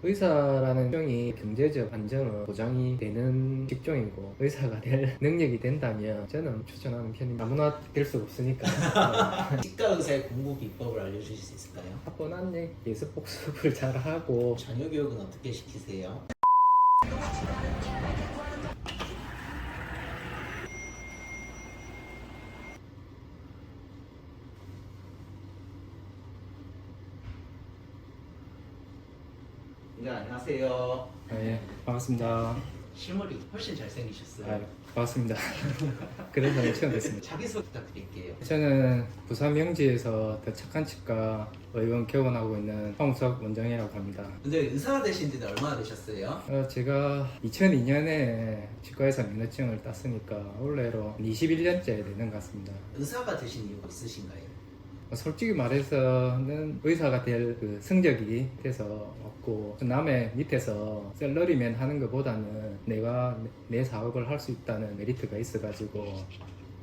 의사라는 직종이 경제적 안정은 보장이 되는 직종이고 의사가 될 능력이 된다면 저는 추천하는 편입니다. 아무나 될 수 없으니까. 치과 의사의 공부 비법을 알려주실 수 있을까요? 타고난 예습 복습을 잘하고 자녀 교육은 어떻게 시키세요? 네, 안녕하세요. 예, 반갑습니다. 실물이 훨씬 잘생기셨어요. 아, 반갑습니다. 그런 분이 처음 뵙습니다. 자기소개 부탁드릴게요. 저는 부산 명지에서 더 착한 치과 의원 개원하고 있는 황우석 원장이라고 합니다. 근데 의사가 되신 지는 얼마나 되셨어요? 제가 2002년에 치과의사 면허증을 땄으니까 올해로 21년째 되는 것 같습니다. 의사가 되신 이유가 있으신가요? 솔직히 말해서는 의사가 될 그 성적이 돼서 없고 남의 밑에서 셀러리맨 하는 것보다는 내가 내 사업을 할 수 있다는 메리트가 있어가지고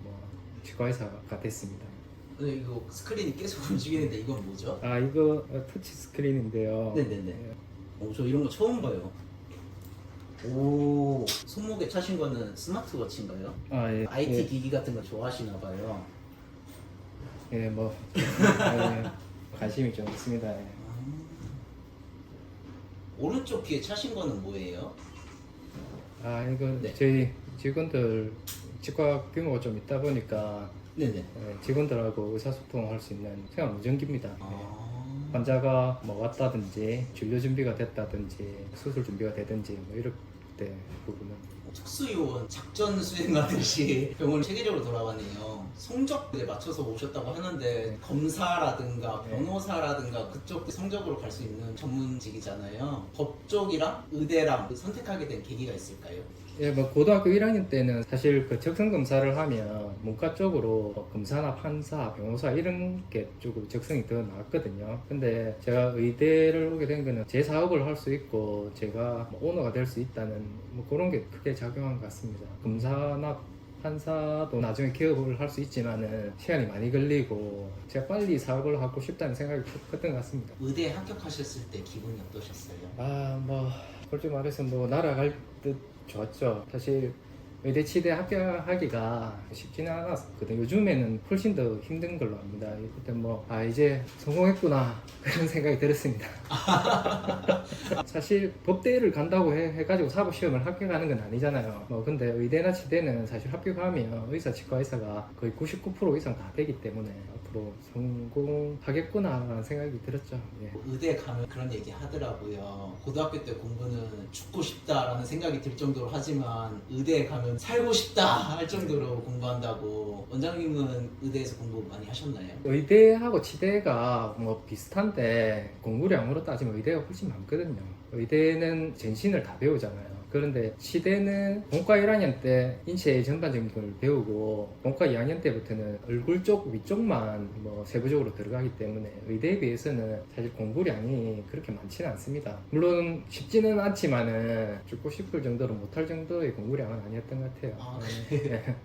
뭐 치과의사가 됐습니다. 근데 이거 스크린이 계속 움직이는데 이건 뭐죠? 아, 이거 터치 스크린인데요. 네네네. 저 이런 거 처음 봐요. 오, 손목에 차신 거는 스마트워치인가요? 아, 예. IT 예, 기기 같은 거 좋아하시나 봐요. 예, 뭐 관심이 좀 있습니다. 예. 오른쪽 귀에 차신 거는 뭐예요? 아, 이거 네. 저희 직원들 치과 규모가 좀 있다 보니까 네네. 직원들하고 의사소통을 할 수 있는 생활 무전기입니다. 아, 환자가 뭐 왔다든지 진료 준비가 됐다든지 수술 준비가 되든지 뭐 이럴 때 부분은 특수요원 작전 수행하듯이 병원을 체계적으로 돌아가네요. 성적에 맞춰서 오셨다고 하는데 검사라든가 변호사라든가 그쪽 성적으로 갈 수 있는 전문직이잖아요. 법 쪽이랑 의대랑 선택하게 된 계기가 있을까요? 예, 뭐 고등학교 1학년 때는 사실 그 적성 검사를 하면 문과 쪽으로 뭐 검사나 판사, 변호사 이런 게 조금 적성이 더 나았거든요. 근데 제가 의대를 오게 된 거는 제 사업을 할 수 있고 제가 뭐 오너가 될 수 있다는 뭐 그런 게 크게 작용한 것 같습니다. 검사나 판사도 나중에 개업을 할 수 있지만은 시간이 많이 걸리고 제가 빨리 사업을 하고 싶다는 생각이 컸던 것 같습니다. 의대 합격하셨을 때 기분이 어떠셨어요? 아, 뭐 솔직히 말해서 뭐 날아갈 듯 좋았죠. 사실 의대 치대 합격하기가 쉽지는 않았거든요. 요즘에는 훨씬 더 힘든 걸로 압니다. 그때 뭐 이제 성공했구나 그런 생각이 들었습니다. 사실 법대를 간다고 해가지고 사법시험을 합격하는 건 아니잖아요. 뭐 근데 의대나 치대는 사실 합격하면 의사, 치과 의사가 거의 99% 이상 다 되기 때문에 앞으로 성공하겠구나라는 생각이 들었죠. 예. 의대 가면 그런 얘기 하더라고요. 고등학교 때 공부는 죽고 싶다라는 생각이 들 정도로 하지만 의대에 가면 살고 싶다 할 정도로 공부한다고. 원장님은 의대에서 공부 많이 하셨나요? 의대하고 치대가 뭐 비슷한데 공부량으로 따지면 의대가 훨씬 많거든요. 의대는 전신을 다 배우잖아요. 그런데 치대는 본과 1학년 때 인체의 전반적인 걸 배우고 본과 2학년 때부터는 얼굴 쪽 위쪽만 뭐 세부적으로 들어가기 때문에 의대에 비해서는 사실 공부량이 그렇게 많지는 않습니다. 물론 쉽지는 않지만은 죽고 싶을 정도로 못할 정도의 공부량은 아니었던 것 같아요. 아, 네.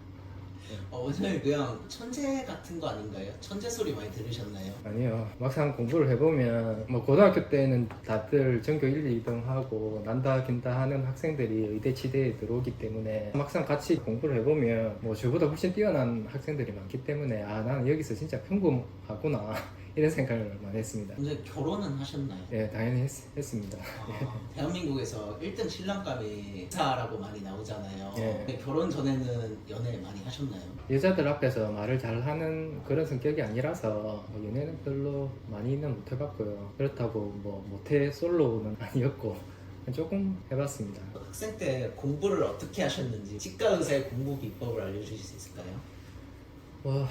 원장님 그냥 천재 같은 거 아닌가요? 천재 소리 많이 들으셨나요? 아니요. 막상 공부를 해보면 뭐 고등학교 때는 다들 전교 1, 2등 하고 난다 긴다 하는 학생들이 의대 치대에 들어오기 때문에 막상 같이 공부를 해보면 뭐 저보다 훨씬 뛰어난 학생들이 많기 때문에 나는 여기서 진짜 평범하구나 이런 생각을 많이 했습니다. 원장님 결혼은 하셨나요? 네, 당연히 했습니다. 대한민국에서 1등 신랑감이 의사라고 많이 나오잖아요. 예. 근데 결혼 전에는 연애 많이 하셨나요? 여자들 앞에서 말을 잘하는 그런 성격이 아니라서 뭐 연애는 별로 많이는 못 해봤고요. 그렇다고 뭐 모태 솔로는 아니었고 조금 해봤습니다. 학생 때 공부를 어떻게 하셨는지 치과 의사의 공부 비법을 알려주실 수 있을까요? 뭐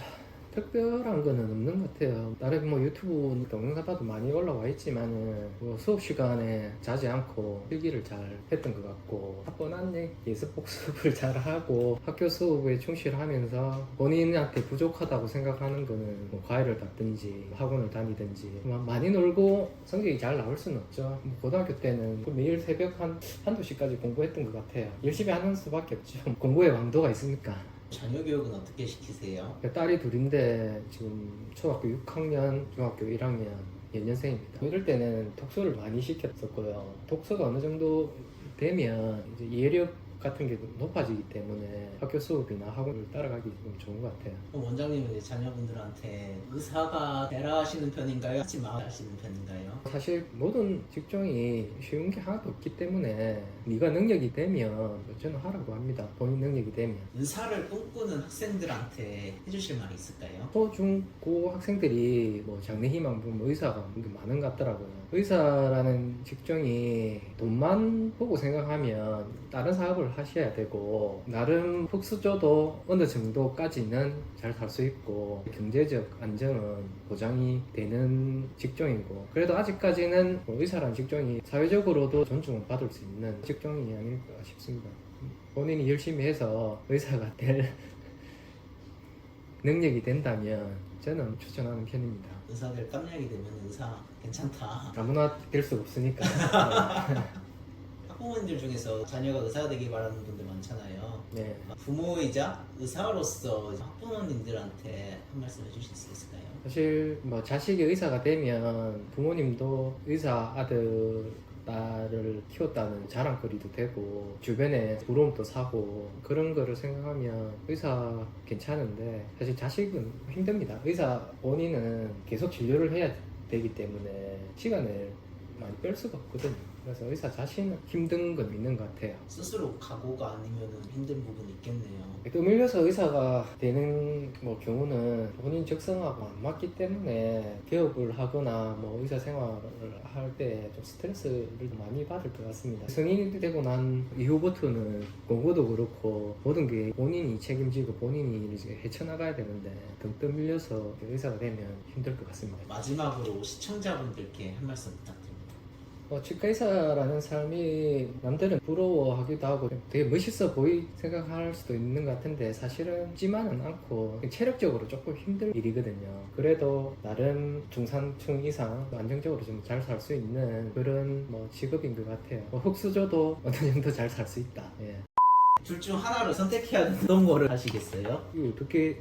특별한 거는 없는 것 같아요. 다른 뭐 유튜브 동영상 봐도 많이 올라와 있지만은 뭐 수업 시간에 자지 않고 필기를 잘 했던 것 같고 뻔한 예습 복습을 잘 하고 학교 수업에 충실하면서 본인한테 부족하다고 생각하는 거는 뭐 과외를 받든지 학원을 다니든지 뭐 많이 놀고 성적이 잘 나올 수는 없죠. 뭐 고등학교 때는 매일 새벽 한두 시까지 공부했던 것 같아요. 열심히 하는 수밖에 없죠. 공부에 왕도가 있으니까. 자녀 교육은 어떻게 시키세요? 딸이 둘인데 지금 초등학교 6학년, 중학교 1학년 연년생입니다. 이럴 때는 독서를 많이 시켰었고요. 독서가 어느 정도 되면 이제 이해력 같은 게 높아지기 때문에 학교 수업이나 학원을 따라가기 좀 좋은 것 같아요. 그럼 원장님은 이제 자녀분들한테 의사가 되라 하시는 편인가요? 하지 마 하시는 편인가요? 사실 모든 직종이 쉬운 게 하나도 없기 때문에 네가 능력이 되면 저는 하라고 합니다. 본인 능력이 되면. 의사를 꿈꾸는 학생들한테 해주실 말이 있을까요? 초, 중, 고 학생들이 뭐 장래희망 보면 의사가 많은 것 같더라고요. 의사라는 직종이 돈만 보고 생각하면 다른 사업을 하셔야 되고 나름 흑수저도 어느 정도까지는 잘 살 수 있고 경제적 안정은 보장이 되는 직종이고 그래도 아직까지는 뭐 의사라는 직종이 사회적으로도 존중을 받을 수 있는 직종이 아닐까 싶습니다. 본인이 열심히 해서 의사가 될 능력이 된다면 저는 추천하는 편입니다. 의사들 깜냥이 되면 의사 괜찮다. 아무나 될 수 없으니까. 학부모님들 중에서 자녀가 의사가 되길 바라는 분들 많잖아요. 네. 부모이자 의사로서 학부모님들한테 한 말씀 해주실 수 있을까요? 사실 뭐 자식이 의사가 되면 부모님도 의사 아들 딸을 키웠다는 자랑거리도 되고 주변에 부러움도 사고 그런 거를 생각하면 의사 괜찮은데 사실 자식은 힘듭니다. 의사 본인은 계속 진료를 해야 되기 때문에 시간을 많이 뺄 수가 없거든요. 그래서 의사 자신은 힘든 건 있는 것 같아요. 스스로 각오가 아니면 힘든 부분이 있겠네요. 떠밀려서 의사가 되는 뭐 경우는 본인 적성하고 안 맞기 때문에 개업을 하거나 뭐 의사 생활을 할 때 좀 스트레스를 많이 받을 것 같습니다. 성인이 되고 난 이후부터는 공부도 그렇고 모든 게 본인이 책임지고 본인이 이제 헤쳐나가야 되는데 등 떠밀려서 의사가 되면 힘들 것 같습니다. 마지막으로 시청자분들께 한 말씀 부탁드립니다. 치과 의사라는 삶이 남들은 부러워하기도 하고 되게 멋있어 보이 생각할 수도 있는 것 같은데 사실은 쉽지만은 않고 체력적으로 조금 힘든 일이거든요. 그래도 나름 중산층 이상 안정적으로 좀 잘 살 수 있는 그런 뭐 직업인 것 같아요. 흑수저도 어느 정도 잘 살 수 있다. 예. 둘 중 하나를 선택해야 되는 어떤 거를 하시겠어요? 이거 어떻게